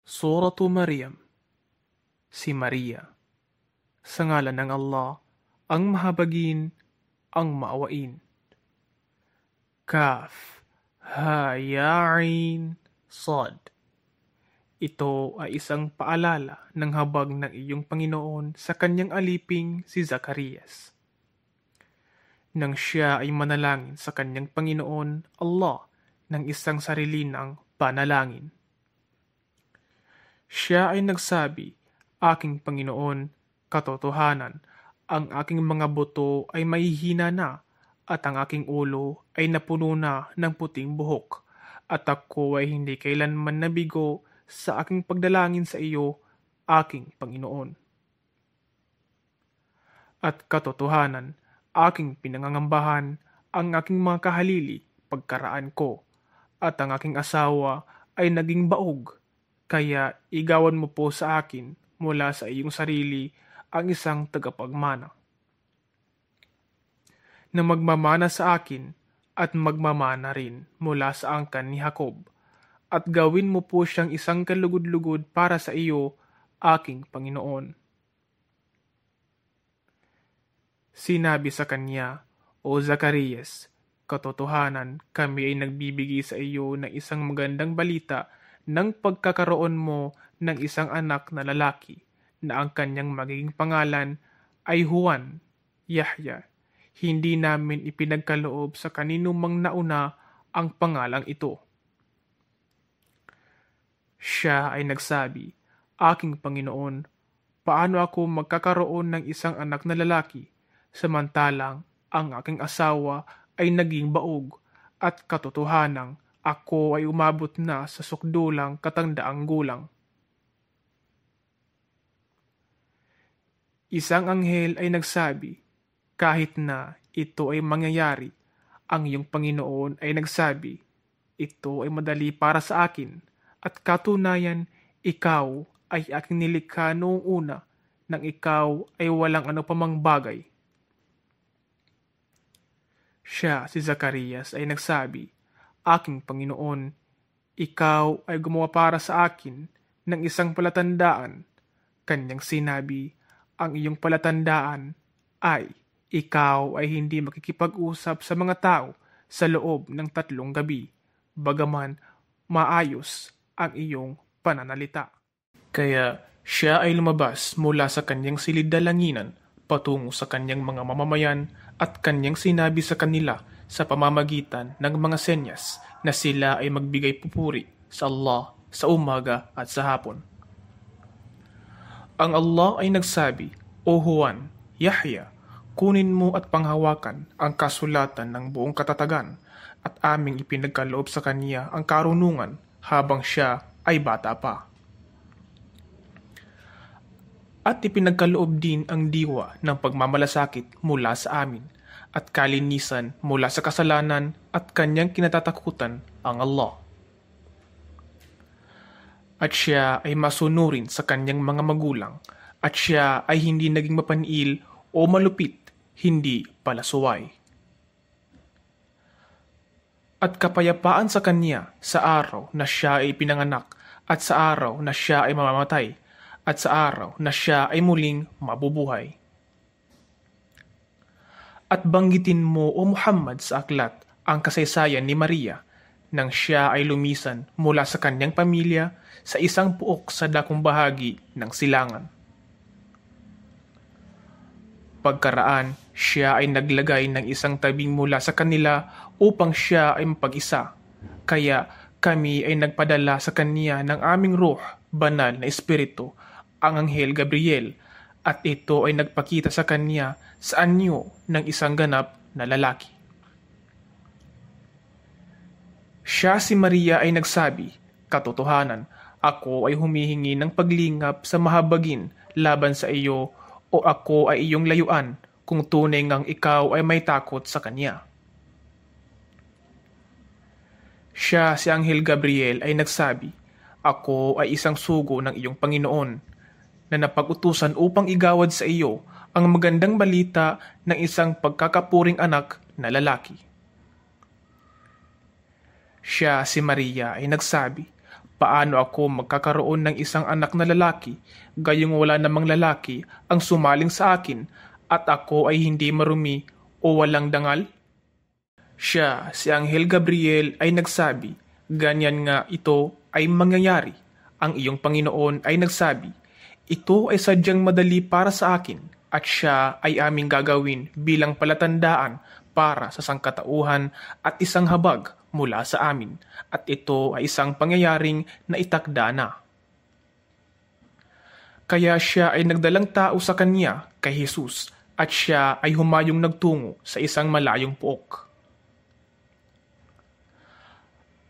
Suratu Maryam. Si Maria. Sa ngalan ng Allah, ang mahabagin, ang maawain. Kaf, Ha, Ya, Ain, Sad. Ito ay isang paalala ng habag ng iyong Panginoon sa kanyang aliping si Zacarias. Nang siya ay manalangin sa kanyang Panginoon, Allah, ng isang sarilinang panalangin. Siya ay nagsabi, "Aking Panginoon, katotohanan, ang aking mga buto ay mahihina na, at ang aking ulo ay napuno na ng puting buhok, at ako ay hindi kailanman nabigo sa aking pagdalangin sa iyo, aking Panginoon. At katotohanan, aking pinangangambahan ang aking mga kahalili pagkaraan ko, at ang aking asawa ay naging baog. Kaya igawan mo po sa akin mula sa iyong sarili ang isang tagapagmana na magmamana sa akin at magmamana rin mula sa angkan ni Jacob, at gawin mo po siyang isang kalugod-lugod para sa iyo, aking Panginoon." Sinabi sa kanya, "O Zacarias, katotohanan, kami ay nagbibigay sa iyo ng isang magandang balita ng pagkakaroon mo ng isang anak na lalaki, na ang kanyang magiging pangalan ay Juan, Yahya. Hindi namin ipinagkaloob sa kanino mang nauna ang pangalang ito." Siya ay nagsabi, "Aking Panginoon, paano ako magkakaroon ng isang anak na lalaki, samantalang ang aking asawa ay naging baog, at katotohanang ako ay umabot na sa sukdulang katandaang gulang?" Isang anghel ay nagsabi, "Kahit na ito ay mangyayari, ang iyong Panginoon ay nagsabi, ito ay madali para sa akin, at katunayan, ikaw ay aking nilikha noong una, nang ikaw ay walang ano pamang bagay." Siya, si Zacarias, ay nagsabi, "Aking Panginoon, ikaw ay gumawa para sa akin ng isang palatandaan." Kanyang sinabi, "Ang iyong palatandaan ay, ikaw ay hindi makikipag-usap sa mga tao sa loob ng 3 gabi, bagaman maayos ang iyong pananalita." Kaya siya ay lumabas mula sa kanyang silid-dalanginan patungo sa kanyang mga mamamayan, at kanyang sinabi sa kanila sa pamamagitan ng mga senyas na sila ay magbigay pupuri sa Allah sa umaga at sa hapon. Ang Allah ay nagsabi, "O Juan, Yahya, kunin mo at panghawakan ang kasulatan ng buong katatagan, at aming ipinagkaloob sa kanya ang karunungan habang siya ay bata pa. At ipinagkaloob din ang diwa ng pagmamalasakit mula sa amin, at kalinisan mula sa kasalanan, at kanyang kinatatakutan ang Allah. At siya ay masunurin sa kanyang mga magulang, at siya ay hindi naging mapaniil o malupit, hindi palasuway. At kapayapaan sa kanya sa araw na siya ay pinanganak, at sa araw na siya ay mamamatay, at sa araw na siya ay muling mabubuhay. At banggitin mo, O Muhammad, sa aklat ang kasaysayan ni Maria, nang siya ay lumisan mula sa kanyang pamilya sa isang puok sa dakong bahagi ng silangan. Pagkaraan, siya ay naglagay ng isang tabing mula sa kanila upang siya ay mapag-isa. Kaya kami ay nagpadala sa kanya ng aming ruh, banal na espiritu, ang Anghel Gabriel, at ito ay nagpakita sa kanya sa anyo ng isang ganap na lalaki. Siya, si Maria, ay nagsabi, "Katotohanan, ako ay humihingi ng paglingap sa mahabagin laban sa iyo, o ako ay iyong layuan kung tunay ngang ikaw ay may takot sa kanya." Siya, si Anghel Gabriel, ay nagsabi, "Ako ay isang sugo ng iyong Panginoon, na napag-utusan upang igawad sa iyo ang magandang balita ng isang pagkakapuring anak na lalaki." Siya, si Maria, ay nagsabi, Paano ako magkakaroon ng isang anak na lalaki, gayong wala namang lalaki ang sumaling sa akin at ako ay hindi marumi o walang dangal? Siya, si Anghel Gabriel ay nagsabi, ganyan nga ito ay mangyayari. Ang iyong Panginoon ay nagsabi, ito ay sadyang madali para sa akin at siya ay aming gagawin bilang palatandaan para sa sangkatauhan at isang habag mula sa amin, at ito ay isang pangyayaring naitakda na. Kaya siya ay nagdalang tao sa kanya kay Jesus at siya ay humayong nagtungo sa isang malayong pook.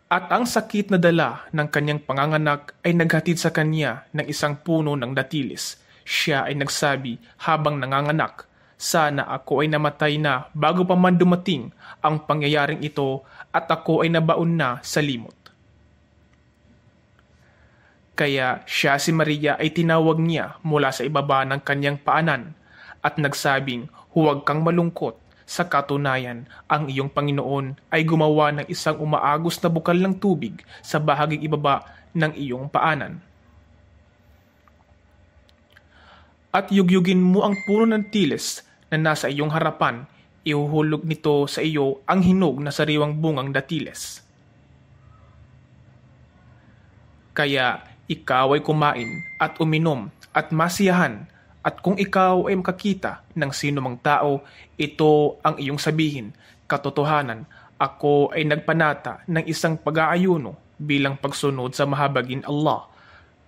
At ang sakit na dala ng kanyang panganganak ay naghatid sa kanya ng isang puno ng datilis. Siya ay nagsabi habang nanganganak, sana ako ay namatay na bago pa man dumating ang pangyayaring ito at ako ay nabaon na sa limot. Kaya siya si Maria ay tinawag niya mula sa ibaba ng kanyang paanan at nagsabing, huwag kang malungkot. Sa katunayan, ang iyong Panginoon ay gumawa ng isang umaagos na bukal ng tubig sa bahaging ibaba ng iyong paanan. At yugyugin mo ang puno ng tiles na nasa iyong harapan, ihuhulog nito sa iyo ang hinog na sariwang bungang datiles. Kaya ikaw ay kumain at uminom at masiyahan, at kung ikaw ay makakita ng sino mang tao, ito ang iyong sabihin, katotohanan, ako ay nagpanata ng isang pag-aayuno bilang pagsunod sa mahabagin Allah.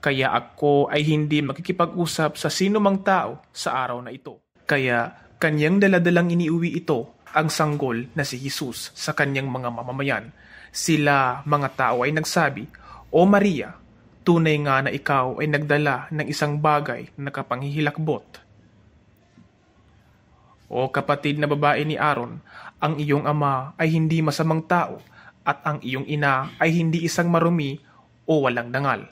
Kaya ako ay hindi makikipag-usap sa sino mang tao sa araw na ito. Kaya kanyang daladalang iniuwi ito, ang sanggol na si Jesus sa kanyang mga mamamayan. Sila mga tao ay nagsabi, O Maria, tunay nga na ikaw ay nagdala ng isang bagay na nakapanghihilakbot. O kapatid na babae ni Aaron, ang iyong ama ay hindi masamang tao at ang iyong ina ay hindi isang marumi o walang dangal.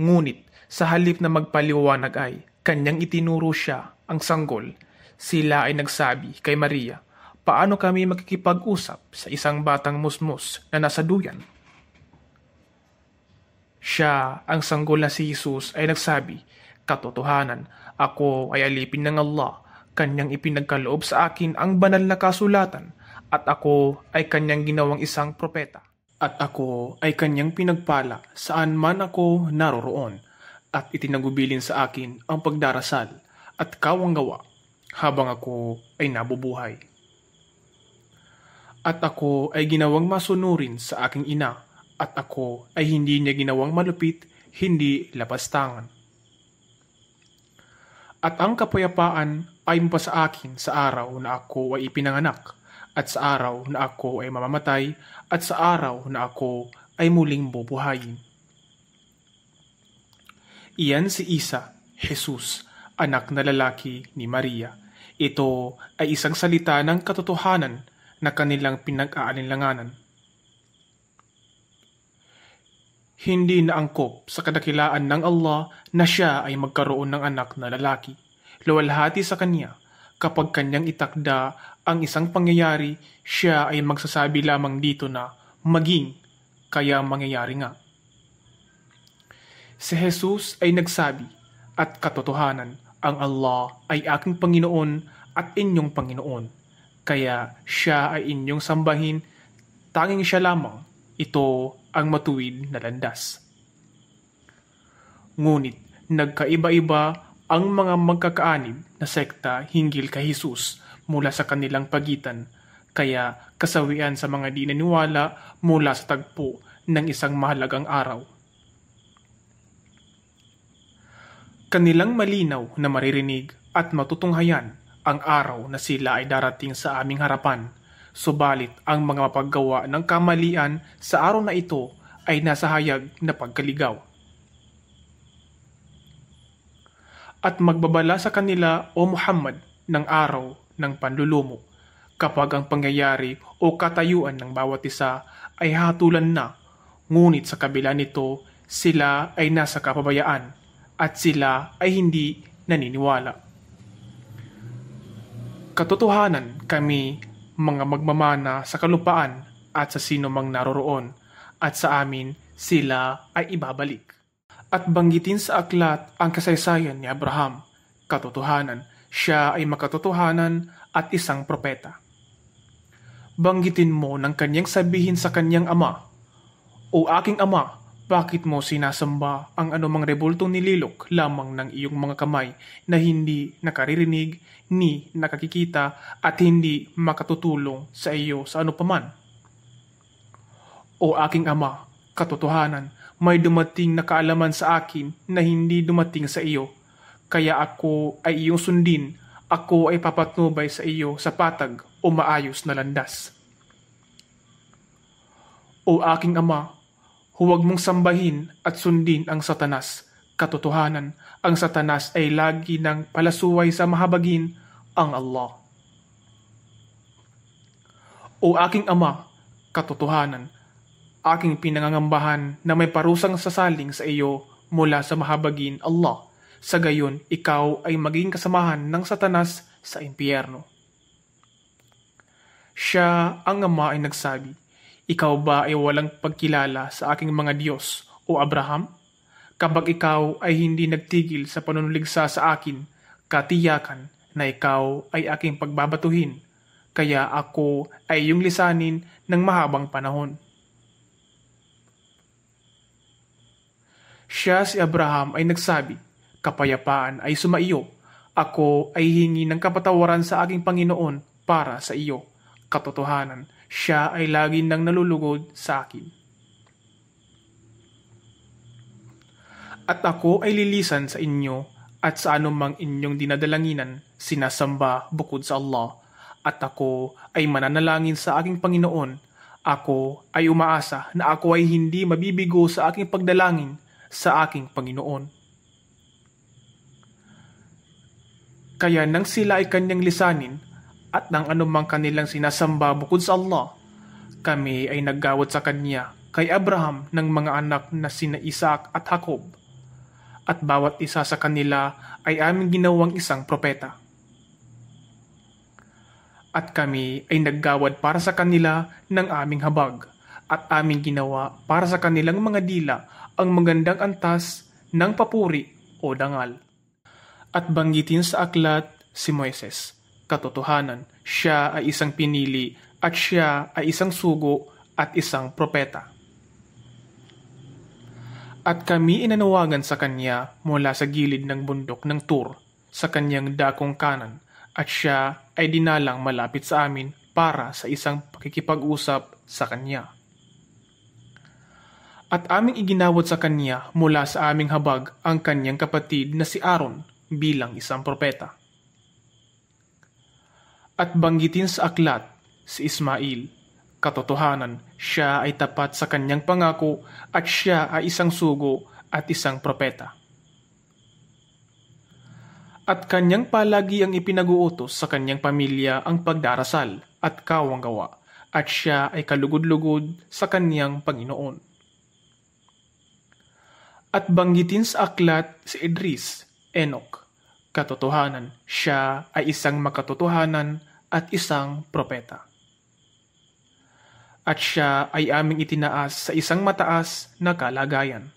Ngunit sa halip na magpaliwanag ay kanyang itinuro siya ang sanggol. Sila ay nagsabi kay Maria, paano kami makikipag-usap sa isang batang musmus na nasa duyan? Siya, ang sanggol na si Jesus, ay nagsabi, katotohanan, ako ay alipin ng Allah, kanyang ipinagkaloob sa akin ang banal na kasulatan, at ako ay kanyang ginawang isang propeta. At ako ay kanyang pinagpala saan man ako naroroon, at itinagubilin sa akin ang pagdarasal at kawanggawa habang ako ay nabubuhay. At ako ay ginawang masunurin sa aking ina, at ako ay hindi niya ginawang malupit, hindi lapastangan. At ang kapayapaan ay mapa sa akin sa araw na ako ay ipinanganak, at sa araw na ako ay mamamatay, at sa araw na ako ay muling bubuhayin. Iyan si Isa, Jesus, anak na lalaki ni Maria. Ito ay isang salita ng katotohanan na kanilang pinag-aalinlanganan. Hindi naangkop sa kadakilaan ng Allah na siya ay magkaroon ng anak na lalaki. Luwalhati sa kanya, kapag kanyang itakda ang isang pangyayari, siya ay magsasabi lamang dito na maging, kaya mangyayari nga. Si Jesus ay nagsabi, at katotohanan, ang Allah ay aking Panginoon at inyong Panginoon. Kaya siya ay inyong sambahin, tanging siya lamang. Ito ang matuwid na landas. Ngunit nagkaiba-iba ang mga magkakaanib na sekta hinggil kay Jesus mula sa kanilang pagitan, kaya kasawian sa mga di naniwala mula sa tagpo ng isang mahalagang araw. Kanilang malinaw na maririnig at matutunghayan ang araw na sila ay darating sa aming harapan. Subalit ang mga mapaggawa ng kamalian sa araw na ito ay nasa hayag na pagkaligaw. At magbabala sa kanila, O Muhammad, ng araw ng panlulumo, kapag ang pangyayari o katayuan ng bawat isa ay hatulan na, ngunit sa kabila nito, sila ay nasa kapabayaan at sila ay hindi naniniwala. Katotohanan, kami mga magmamana sa kalupaan at sa sino mang naroroon, at sa amin sila ay ibabalik. At banggitin sa aklat ang kasaysayan ni Abraham, katotohanan, siya ay makatotohanan at isang propeta. Banggitin mo ng kanyang sabihin sa kanyang ama, "O aking ama, bakit mo sinasamba ang anumang rebultong nililok lamang ng iyong mga kamay na hindi nakaririnig, ni nakakikita at hindi makatutulong sa iyo sa anupaman? O aking ama, katotohanan, may dumating na kaalaman sa akin na hindi dumating sa iyo. Kaya ako ay iyong sundin, ako ay papatnubay sa iyo sa patag o maayos na landas. O aking ama, huwag mong sambahin at sundin ang Satanas. Katotohanan, ang Satanas ay lagi ng palasuway sa mahabagin ang Allah. O aking ama, katotohanan, aking pinangangambahan na may parusang sasaling sa iyo mula sa mahabagin Allah. Sa gayon, ikaw ay maging kasamahan ng Satanas sa impyerno." Siya, ang ama, ay nagsabi, "Ikaw ba ay walang pagkilala sa aking mga Diyos, o Abraham? Kapag ikaw ay hindi nagtigil sa panunuligsa sa akin, katiyakan na ikaw ay aking pagbabatuhin, kaya ako ay iyong lisanin ng mahabang panahon." Siya, si Abraham, ay nagsabi, "Kapayapaan ay sumaiyo. Ako ay hingi ng kapatawaran sa aking Panginoon para sa iyo. Katotohanan, siya ay lagi nang nalulugod sa akin. At ako ay lilisan sa inyo at sa anumang inyong dinadalanginan, sinasamba bukod sa Allah. At ako ay mananalangin sa aking Panginoon. Ako ay umaasa na ako ay hindi mabibigo sa aking pagdalangin sa aking Panginoon. Kaya nang sila ay kanyang lisanin at ng anumang kanilang sinasamba bukod sa Allah, kami ay naggawad sa kanya kay Abraham ng mga anak na sina Isaac at Jacob, at bawat isa sa kanila ay aming ginawang isang propeta. At kami ay naggawad para sa kanila ng aming habag, at aming ginawa para sa kanilang mga dila ang magandang antas ng papuri o dangal. At banggitin sa aklat si Moises, katotohanan, siya ay isang pinili at siya ay isang sugo at isang propeta. At kami inanawagan sa kanya mula sa gilid ng bundok ng Tur sa kanyang dakong kanan, at siya ay dinalang malapit sa amin para sa isang pakikipag-usap sa kanya. At aming iginawad sa kanya mula sa aming habag ang kanyang kapatid na si Aaron bilang isang propeta. At banggitin sa aklat si Ismail, katotohanan, siya ay tapat sa kanyang pangako at siya ay isang sugo at isang propeta. At kanyang palagi ang ipinag-uutos sa kanyang pamilya ang pagdarasal at kawanggawa, at siya ay kalugod-lugod sa kanyang Panginoon. At banggitin sa aklat si Idris, Enoch, katotohanan, siya ay isang makatotohanan at isang propeta. At siya ay aming itinaas sa isang mataas na kalagayan.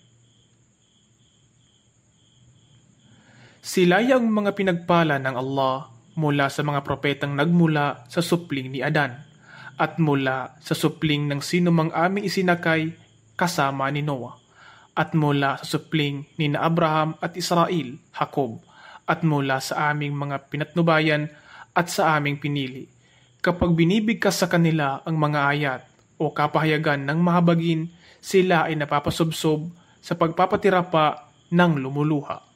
Sila ang mga pinagpala ng Allah mula sa mga propetang nagmula sa supling ni Adan, at mula sa supling ng sinumang aming isinakay kasama ni Noah, at mula sa supling ni na Abraham at Israel, Jacob, at mula sa aming mga pinatnubayan at sa aming pinili. Kapag binibigkas sa kanila ang mga ayat o kapahayagan ng mahabagin, sila ay napapasubsob sa pagpapatira pa ng lumuluha.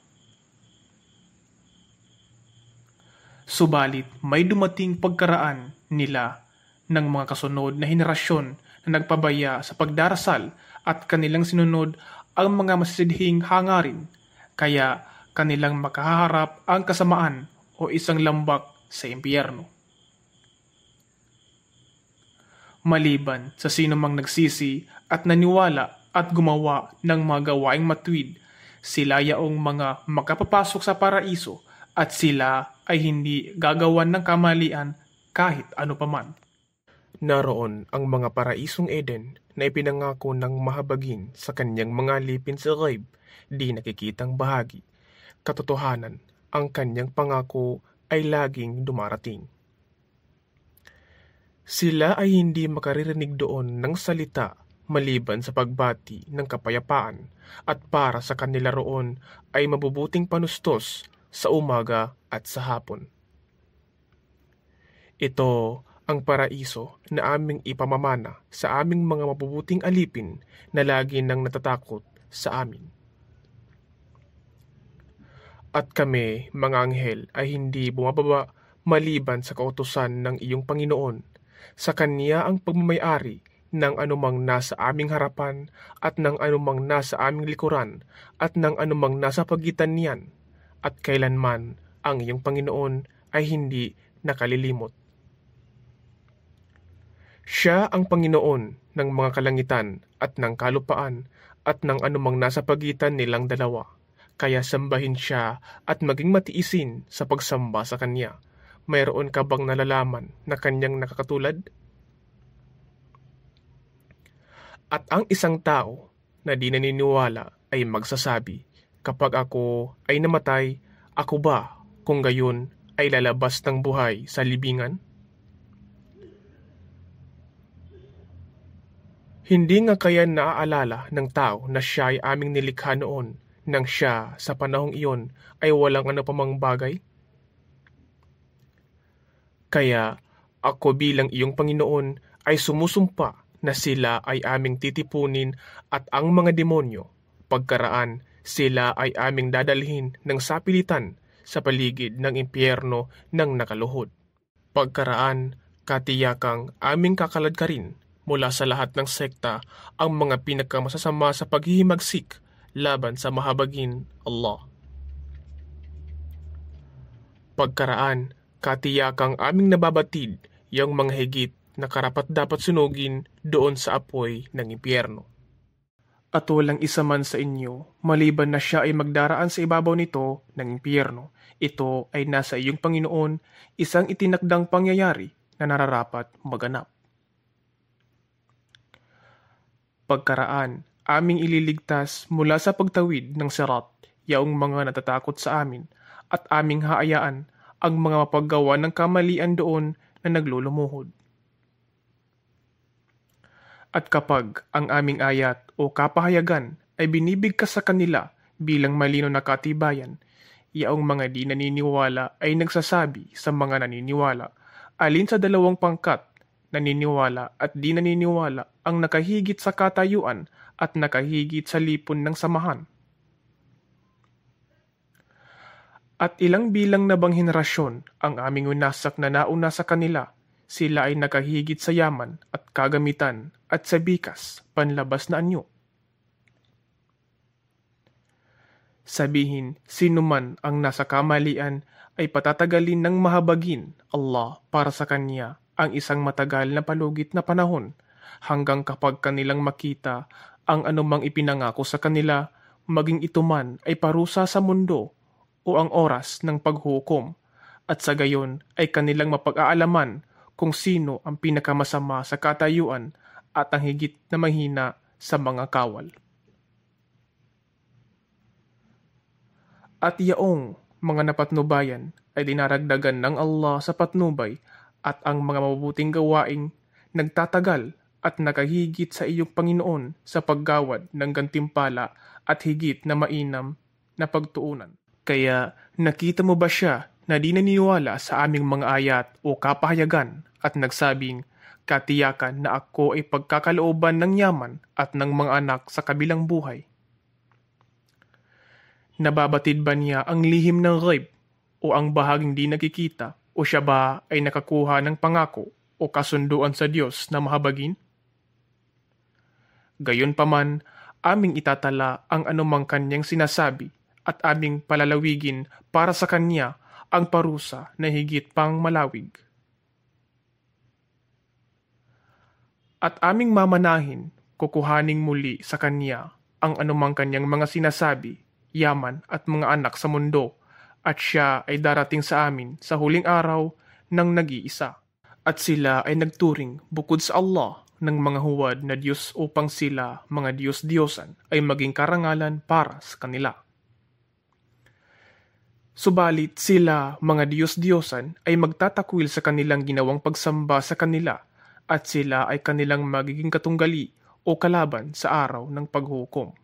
Subalit may dumating pagkaraan nila ng mga kasunod na henerasyon na nagpabaya sa pagdarasal at kanilang sinunod ang mga masisidhing hangarin, kaya kanilang makaharap ang kasamaan o isang lambak sa impyerno. Maliban sa sinumang nagsisi at naniwala at gumawa ng mga gawaing matuwid, sila yaong mga makapapasok sa paraiso, at sila ay hindi gagawan ng kamalian kahit ano paman. Naroon ang mga paraisong Eden na ipinangako ng mahabagin sa kanyang mga lipin sa ghaib, di nakikitang bahagi. Katotohanan, ang kanyang pangako ay laging dumarating. Sila ay hindi makaririnig doon ng salita maliban sa pagbati ng kapayapaan, at para sa kanila roon ay mabubuting panustos sa umaga at sa hapon. Ito ang paraiso na aming ipamamana sa aming mga mabubuting alipin na lagi nang natatakot sa amin. At kami, mga anghel, ay hindi bumababa maliban sa kautusan ng iyong Panginoon. Sa Kanya ang pagmamayari ng anumang nasa aming harapan at ng anumang nasa aming likuran at ng anumang nasa pagitan niyan, at kailanman ang iyong Panginoon ay hindi nakalilimot. Siya ang Panginoon ng mga kalangitan at ng kalupaan at ng anumang nasa pagitan nilang dalawa. Kaya sambahin siya at maging matiisin sa pagsamba sa Kanya. Mayroon ka bang nalalaman na Kanyang nakakatulad? At ang isang tao na di naniniwala ay magsasabi, kapag ako ay namatay, ako ba kung gayon ay lalabas ng buhay sa libingan? Hindi nga kaya naaalala ng tao na siya ay aming nilikha noon nang siya sa panahong iyon ay walang ano pamang bagay? Kaya ako bilang iyong Panginoon ay sumusumpa na sila ay aming titipunin at ang mga demonyo, pagkaraan sila ay aming dadalhin ng sapilitan sa paligid ng impyerno ng nakaluhod. Pagkaraan, katiyakang aming kakaladkarin mula sa lahat ng sekta ang mga pinagkamasasama sa paghihimagsik laban sa mahabagin Allah. Pagkaraan, katiyakang aming nababatid yung mga higit na karapat-dapat sunugin doon sa apoy ng impyerno. At walang isa man sa inyo, maliban na siya ay magdaraan sa ibabaw nito ng impyerno. Ito ay nasa iyong Panginoon, isang itinakdang pangyayari na nararapat maganap. Pagkaraan, aming ililigtas mula sa pagtawid ng sirat, yaong mga natatakot sa amin, at aming haayaan ang mga mapaggawa ng kamalian doon na naglulumuhod. At kapag ang aming ayat o kapahayagan ay binibigkas sa kanila bilang malino na katibayan, yaong mga di naniniwala ay nagsasabi sa mga naniniwala, alin sa dalawang pangkat, naniniwala at di naniniwala ang nakahigit sa katayuan at nakahigit sa lipon ng samahan. At ilang bilang na bang henerasyon ang aming winasak na nauna sa kanila, sila ay nakahigit sa yaman at kagamitan at sa bikas, panlabas na anyo. Sabihin, sino man ang nasa kamalian ay patatagalin ng mahabagin Allah para sa kanya ang isang matagal na palugit na panahon, hanggang kapag kanilang makita ang anumang ipinangako sa kanila, maging ito man ay parusa sa mundo o ang oras ng paghukom, at sa gayon ay kanilang mapag-aalaman kung sino ang pinakamasama sa katayuan at ang higit na mahina sa mga kawal. At yaong mga napatnubayan ay dinaragdagan ng Allah sa patnubay, at ang mga mabubuting gawaing nagtatagal at nakahigit sa iyong Panginoon sa paggawad ng gantimpala at higit na mainam na pagtuunan. Kaya nakita mo ba siya na di naniniwala sa aming mga ayat o kapahayagan at nagsabing, katiyakan na ako ay pagkakalooban ng yaman at ng mga anak sa kabilang buhay? Nababatid ba niya ang lihim ng ghaib o ang bahaging di nakikita, o siya ba ay nakakuha ng pangako o kasunduan sa Diyos na mahabagin? Gayunpaman, aming itatala ang anumang kanyang sinasabi at aming palalawigin para sa kanya ang parusa na higit pang malawig. At aming mamanahin, kukuhaning muli sa kanya ang anumang kanyang mga sinasabi, yaman at mga anak sa mundo, at siya ay darating sa amin sa huling araw ng nag-iisa. At sila ay nagturing bukod sa Allah ng mga huwad na Diyos upang sila, mga Diyos-Diyosan, ay maging karangalan para sa kanila. Subalit sila, mga Diyos-Diyosan, ay magtatakwil sa kanilang ginawang pagsamba sa kanila at sila ay kanilang magiging katunggali o kalaban sa araw ng paghukom.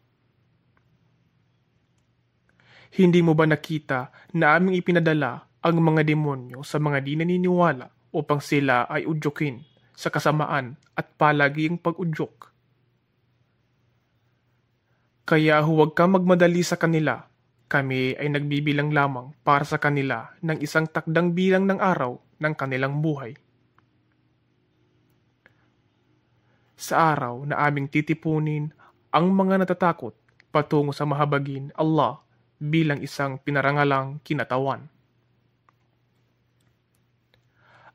Hindi mo ba nakita na aming ipinadala ang mga demonyo sa mga di naniniwala upang sila ay udyokin sa kasamaan at palagiing pag-udyok? Kaya huwag kang magmadali sa kanila. Kami ay nagbibilang lamang para sa kanila ng isang takdang bilang ng araw ng kanilang buhay. Sa araw na aming titipunin ang mga natatakot patungo sa mahabagin Allah bilang isang pinarangalang kinatawan.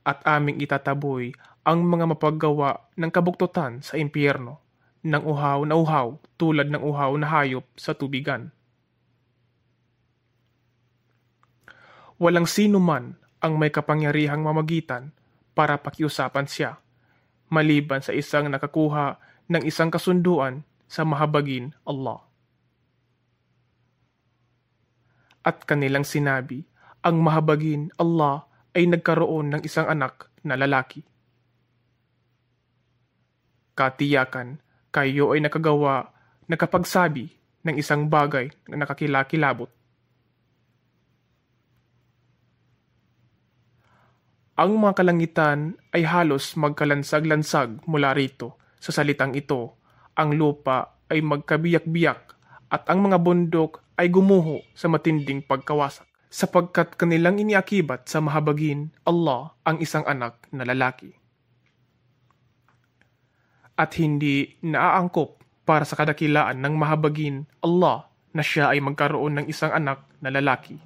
At aming itataboy ang mga mapaggawa ng kabuktutan sa impyerno, ng uhaw na uhaw tulad ng uhaw na hayop sa tubigan. Walang sino man ang may kapangyarihang mamagitan para pakiusapan siya, maliban sa isang nakakuha ng isang kasunduan sa mahabagin Allah. At kanilang sinabi, ang mahabagin Allah ay nagkaroon ng isang anak na lalaki. Katiyakan, kayo ay nakapagsabi ng isang bagay na nakakilakilabot. Ang mga kalangitan ay halos magkalansag-lansag mula rito. Sa salitang ito, ang lupa ay magkabiyak-biyak at ang mga bundok ay gumuho sa matinding pagkawasak, sapagkat kanilang iniakibat sa mahabagin Allah ang isang anak na lalaki. At hindi naaangkop para sa kadakilaan ng mahabagin Allah na siya ay magkaroon ng isang anak na lalaki.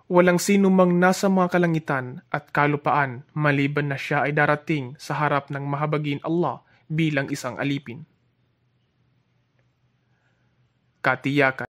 Walang sino mang nasa mga kalangitan at kalupaan maliban na siya ay darating sa harap ng mahabagin Allah bilang isang alipin. Katiyakan,